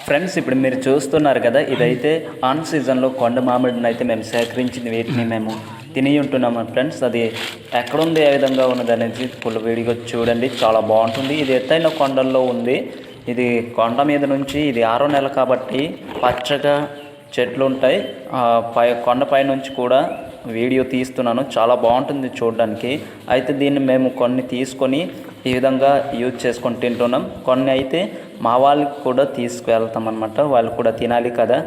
Friends ఇప్పుడు మీరు చూస్తున్నారు కదా, ఇదైతే ఆన్ సీజన్లో కొండ మామిడిని అయితే మేము సేకరించింది, వీటిని మేము తిని ఉంటున్నాము ఫ్రెండ్స్. అది ఎక్కడుంది, ఏ విధంగా ఉన్నది అనేది ఫుల్ వీడియో చూడండి, చాలా బాగుంటుంది. ఇది ఎత్తైన కొండల్లో ఉంది. ఇది కొండ మీద నుంచి, ఇది 6వ నెల కాబట్టి పచ్చగా చెట్లు ఉంటాయి. కొండపై నుంచి కూడా వీడియో తీస్తున్నాను, చాలా బాగుంటుంది చూడడానికి. అయితే దీన్ని మేము కొన్ని తీసుకొని ఈ విధంగా యూజ్ చేసుకొని తింటున్నాం. కొన్ని అయితే మా వాళ్ళకి కూడా తీసుకువెళ్తాం అన్నమాట, వాళ్ళు కూడా తినాలి కదా.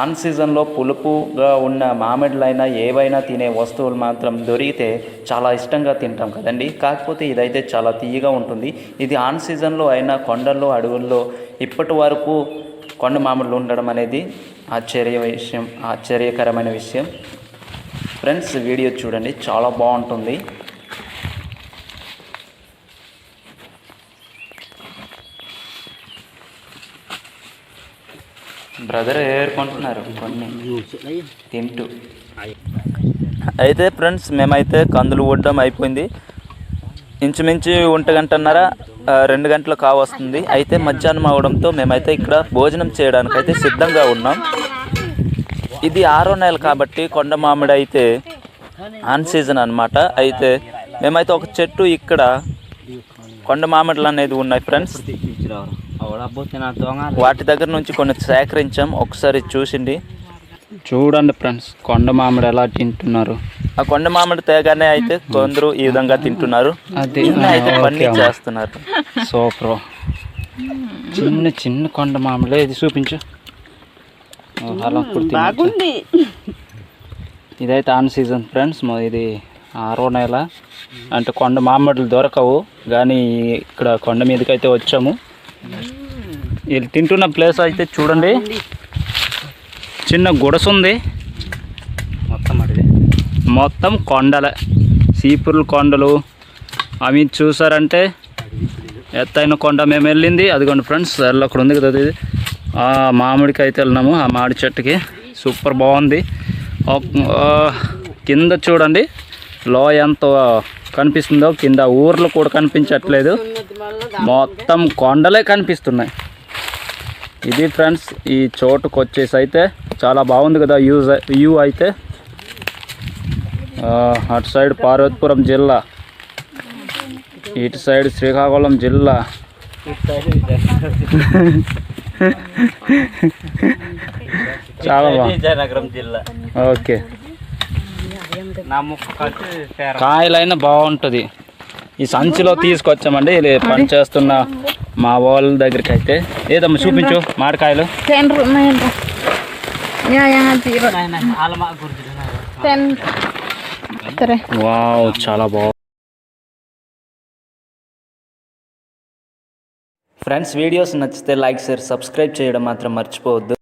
ఆన్ సీజన్లో పులుపుగా ఉన్న మామిడిలైనా ఏవైనా తినే వస్తువులు మాత్రం దొరికితే చాలా ఇష్టంగా తింటాం కదండి. కాకపోతే ఇదైతే చాలా తీయగా ఉంటుంది. ఇది ఆన్ సీజన్లో అయినా కొండల్లో అడవుల్లో ఇప్పటి వరకు కొండ మామిడులు ఉండడం అనేది ఆశ్చర్యకరమైన విషయం. ఫ్రెండ్స్ వీడియో చూడండి, చాలా బాగుంటుంది. బ్రదర్ ఏరుకుంటున్నారు కొన్ని తింటూ. అయితే ఫ్రెండ్స్ మేమైతే కందులు ఊడడం అయిపోయింది. ఇంచుమించు 1:30 2 గంటలు కావస్తుంది. అయితే మధ్యాహ్నం అవడంతో మేమైతే ఇక్కడ భోజనం చేయడానికి అయితే సిద్ధంగా ఉన్నాం. ఇది 6వ నెల కాబట్టి కొండ మామిడి అయితే ఆన్ సీజన్ అన్నమాట. అయితే మేమైతే ఒక చెట్టు ఇక్కడ కొండ మామిడులు అనేది ఉన్నాయి ఫ్రెండ్స్, వాటి దగ్గర నుంచి కొన్ని సేకరించాం. ఒకసారి చూడండి ఫ్రెండ్స్, కొండ మామిడి ఎలా తింటున్నారు. ఆ కొండ మామిడి తేగానే అయితే కొందరు ఈ విధంగా తింటున్నారు, అయితే పన్నీ చేస్తున్నారు. సూపర్, చిన్న చిన్న కొండ మామిడి. ఇది చూపించు. అలా ఇదైతే ఆన్ సీజన్ ఫ్రెండ్స్. ఇది 6వ నెల అంటే కొండ మామిడులు దొరకవు, కానీ ఇక్కడ కొండ మీదకి అయితే వచ్చాము. వీళ్ళు తింటున్న ప్లేస్ అయితే చూడండి, చిన్న గుడస ఉంది. మొత్తం కొండలే, సీపుర్ల కొండలు అవి చూసారంటే. ఎత్తైన కొండ మేము వెళ్ళింది అదిగోండి ఫ్రెండ్స్, అక్కడ ఉంది కదా, ఇది ఆ మామిడికి అయితే వెళ్ళినాము. ఆ మామిడి చెట్టుకి సూపర్ బాగుంది. కింద చూడండి లోయ ఎంత కనిపిస్తుందో, కింద ఊర్లు కూడా కనిపించట్లేదు, మొత్తం కొండలే కనిపిస్తున్నాయి. ఇది ఫ్రెండ్స్, ఈ చోటుకు వచ్చేసి అయితే చాలా బాగుంది కదా వ్యూ అయితే. అటు సైడ్ పార్వతీపురం జిల్లా, ఇటు సైడ్ శ్రీకాకుళం జిల్లా, చాలా విజయనగరం జిల్లా. ఓకే, కాయలైనా బాగుంటుంది. ఈ సంచిలో తీసుకొచ్చామండి పని చేస్తున్న మా వాళ్ళ దగ్గరికి. అయితే ఏదమ్మా చూపించు మామిడికాయలు. వావ్, చాలా బాగుంది ఫ్రెండ్స్. వీడియోస్ నచ్చితే లైక్, షేర్, సబ్స్క్రైబ్ చేయడం మాత్రం మర్చిపోవద్దు.